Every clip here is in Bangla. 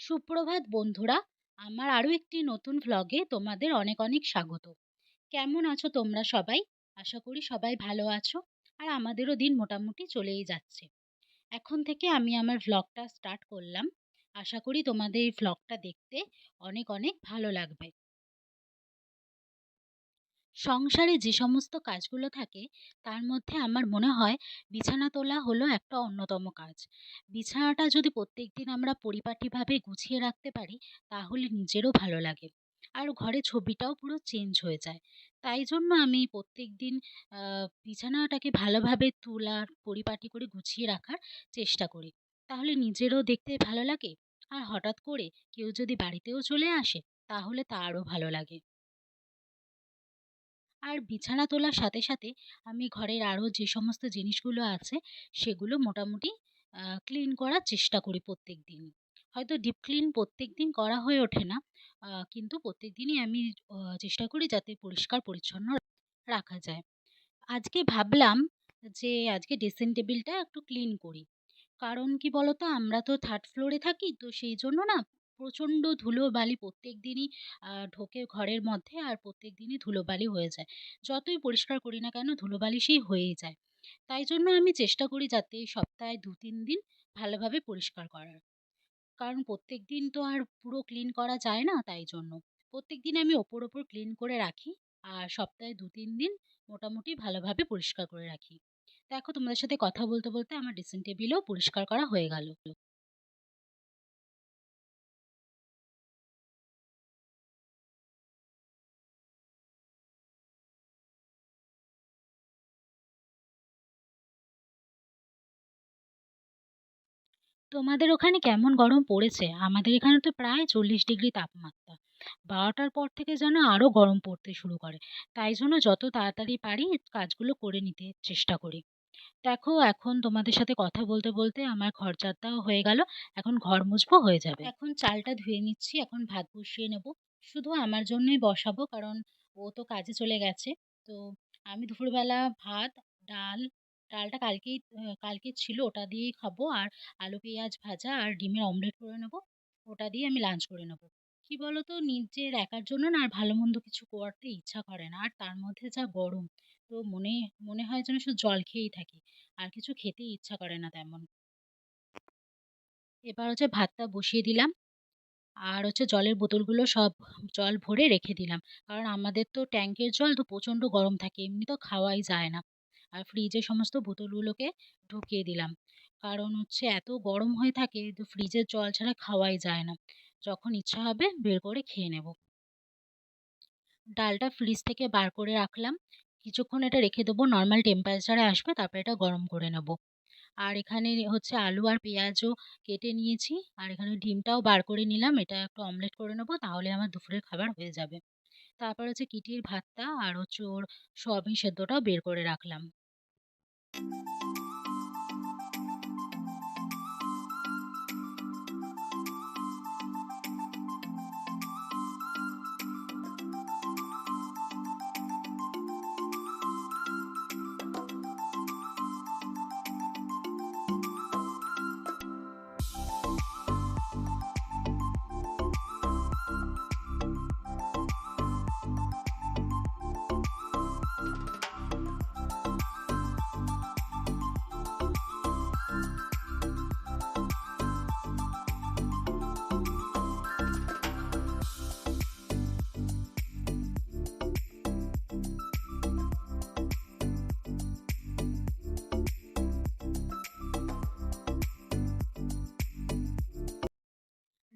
সুপ্রভাত বন্ধুরা, আমার আরো একটি নতুন ভ্লগে তোমাদের অনেক অনেক স্বাগত। কেমন আছো তোমরা সবাই? আশা করি সবাই ভালো আছো। আর আমাদেরও দিন মোটামুটি চলেই যাচ্ছে। এখন থেকে আমি আমার ভ্লগটা স্টার্ট করলাম। আশা করি তোমাদের এই ভ্লগটা দেখতে অনেক অনেক ভালো লাগবে। সংসারে যে সমস্ত কাজগুলো থাকে তার মধ্যে আমার মনে হয় বিছানা তোলা হলো একটা অন্যতম কাজ। বিছানাটা যদি প্রত্যেকদিন আমরা পরিপাটিভাবে গুছিয়ে রাখতে পারি তাহলে নিজেরও ভালো লাগে। আর ঘরে ছবিটাও পুরো চেঞ্জ হয়ে যায়। তাই জন্য আমি প্রত্যেকদিন বিছানাটাকে ভালোভাবে তোলার পরিপাটি করে গুছিয়ে রাখার চেষ্টা করি। তাহলে নিজেরও দেখতে ভালো লাগে। আর হঠাৎ করে কেউ যদি বাড়িতেও চলে আসে তাহলে তারও ভালো লাগে। আর বিছানা তোলার সাথে সাথে আমি ঘরের আরও যে সমস্ত জিনিসগুলো আছে সেগুলো মোটামুটি ক্লিন করার চেষ্টা করি প্রত্যেকদিন। হয়তো ডিপ ক্লিন প্রত্যেকদিন করা হয়ে ওঠে না, কিন্তু প্রত্যেকদিনই আমি চেষ্টা করি যাতে পরিষ্কার পরিচ্ছন্ন রাখা যায়। আজকে ভাবলাম যে আজকে ড্রেসিং টেবিলটা একটু ক্লিন করি। কারণ কি বলতো, আমরা তো থার্ড ফ্লোরে থাকি, তো সেই জন্য না প্রচণ্ড ধুলোবালি প্রত্যেকদিনই ঢোকে ঘরের মধ্যে, আর প্রত্যেকদিনই ধুলোবালি হয়ে যায়। যতই পরিষ্কার করি না কেন ধুলোবালি সেই হয়েই যায়। তাই জন্য আমি চেষ্টা করি যাতে সপ্তাহে ২-৩ দিন ভালোভাবে পরিষ্কার করার। কারণ প্রত্যেকদিন তো আর পুরো ক্লিন করা যায় না, তাই জন্য। প্রত্যেকদিন আমি ওপর ক্লিন করে রাখি। আর সপ্তাহে ২-৩ দিন মোটামুটি ভালোভাবে পরিষ্কার করে রাখি। দেখো, তোমাদের সাথে কথা বলতে আমার ড্রেসিং টেবিলও পরিষ্কার করা হয়ে গেল। তোমাদের ওখানে কেমন গরম পড়েছে? আমাদের এখানে তো প্রায় 40 ডিগ্রি তাপমাত্রা। ১২টার পর থেকে যেন আরো গরম পড়তে শুরু করে। তাই জন্য যত তাড়াতাড়ি পারি কাজগুলো করে নিতে চেষ্টা করি। দেখো, এখন তোমাদের সাথে কথা বলতে আমার ঘর ঝাড়টাও হয়ে গেল। এখন ঘর মুছবো, হয়ে যাবে। এখন চালটা ধুয়ে নিচ্ছি, এখন ভাত বসিয়ে নেব। শুধু আমার জন্যই বসাবো, কারণ ও তো কাজে চলে গেছে। তো আমি দুপুরবেলা ভাত, ডাল, ডালটা কালকে ছিল, ওটা দিয়েই খাবো। আর আলু পেঁয়াজ ভাজা আর ডিমের অমলেট করে নেব। ওটা দিয়ে আমি লাঞ্চ করে নেব। কি বলতো, নিজের একার জন্য না আর ভালো মন্দ কিছু করতে ইচ্ছা করে না। আর তার মধ্যে যা গরম, তো মনে মনে হয় যেন শুধু জল খেয়েই থাকি। আর কিছু খেতেই ইচ্ছা করে না তেমন। এবার হচ্ছে ভাতটা বসিয়ে দিলাম। আর হচ্ছে জলের বোতলগুলো সব জল ভরে রেখে দিলাম। কারণ আমাদের তো ট্যাঙ্কের জল তো প্রচণ্ড গরম থাকে, এমনি তো খাওয়াই যায় না। আর ফ্রিজে সমস্ত বোতলগুলোকে ঢুকিয়ে দিলাম। কারণ হচ্ছে এত গরম হয়ে থাকে, তো ফ্রিজের জল ছাড়া খাওয়াই যায় না। যখন ইচ্ছা হবে বের করে খেয়ে নেব। ডালটা ফ্রিজ থেকে বার করে রাখলাম। কিছুক্ষণ এটা রেখে দেবো, নর্মাল টেম্পারেচারে আসবে, তারপর এটা গরম করে নেব। আর এখানে হচ্ছে আলু আর পেঁয়াজও কেটে নিয়েছি। আর এখানে ডিমটাও বার করে নিলাম, এটা একটু অমলেট করে নেবো, তাহলে আমার দুপুরের খাবার হয়ে যাবে। তারপর হচ্ছে কিটির ভাতটা আর হচ্ছে ওর সয়াবিন সেদ্ধটাও বের করে রাখলাম।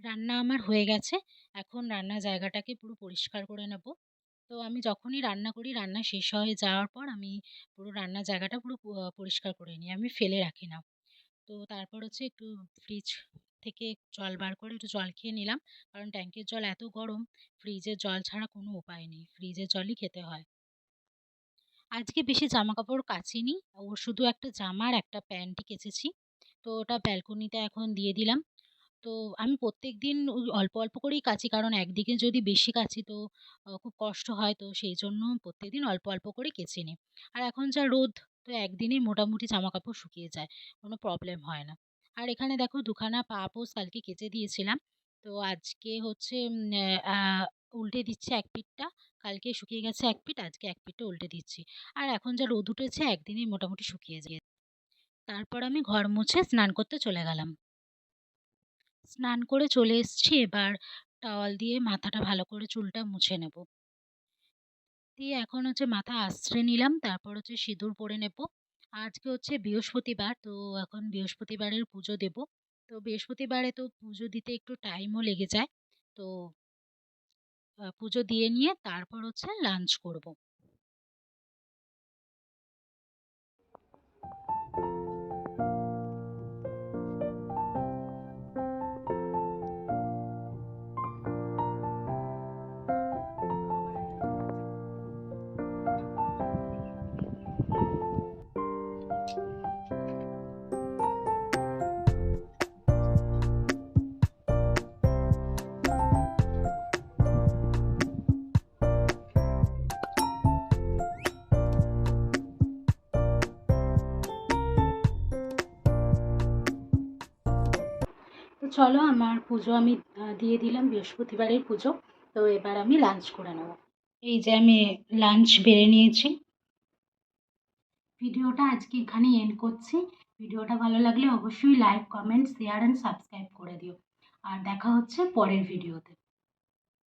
রান্না আমার হয়ে গেছে। এখন রান্নার জায়গাটাকে পুরো পরিষ্কার করে নেব। তো আমি যখনই রান্না করি, রান্না শেষ হয়ে যাওয়ার পর আমি পুরো রান্নার জায়গাটা পুরো পরিষ্কার করে নিই, আমি ফেলে রাখি না। তো তারপর হচ্ছে একটু ফ্রিজ থেকে জল বার করে একটু জল খেয়ে নিলাম। কারণ ট্যাঙ্কের জল এত গরম, ফ্রিজের জল ছাড়া কোনো উপায় নেই, ফ্রিজের জলই খেতে হয়। আজকে বেশি জামা কাপড় কাচিনি, ও শুধু একটা জামা আর একটা প্যান্টই কেচেছি। তো ওটা ব্যালকনিতে এখন দিয়ে দিলাম। তো আমি প্রত্যেকদিন ওই অল্প অল্প করেই কাচি, কারণ একদিকে যদি বেশি কাচি তো খুব কষ্ট হয়, তো সেই জন্য প্রত্যেকদিন অল্প অল্প করে কেচে নিই। আর এখন যা রোদ, তো একদিনেই মোটামুটি জামা কাপড় শুকিয়ে যায়, কোনো প্রবলেম হয় না। আর এখানে দেখো, দুখানা পা পোছ কালকে কেচে দিয়েছিলাম। তো আজকে হচ্ছে উল্টে দিচ্ছি এক পিঠটা। কালকে শুকিয়ে গেছে এক পিঠ, আজকে এক পিঠটা উল্টে দিচ্ছি। আর এখন যা রোদ উঠেছে একদিনেই মোটামুটি শুকিয়ে যায়। তারপর আমি ঘর মুছে স্নান করতে চলে গেলাম। স্নান করে চলে এসছি, এবার টাওয়াল দিয়ে মাথাটা ভালো করে চুলটা মুছে নেব। দিয়ে এখন হচ্ছে মাথা আঁচড়ে নিলাম, তারপর হচ্ছে সিঁদুর পরে নেব। আজকে হচ্ছে বৃহস্পতিবার, তো এখন বৃহস্পতিবারের পুজো দেব। তো বৃহস্পতিবারে তো পুজো দিতে একটু টাইমও লেগে যায়। তো পুজো দিয়ে নিয়ে তারপর হচ্ছে লাঞ্চ করব। তো চলো, আমার পুজো আমি দিয়ে দিলাম, বৃহস্পতিবারের পুজো। তো এবার আমি লাঞ্চ করে নেব। এই যে আমি লাঞ্চ বেড়ে নিয়েছি। ভিডিওটা আজকে এখানেই এন্ড করছি। ভিডিওটা ভালো লাগলে অবশ্যই like, comment, share and subscribe করে দিও। আর দেখা হচ্ছে পরের ভিডিওতে।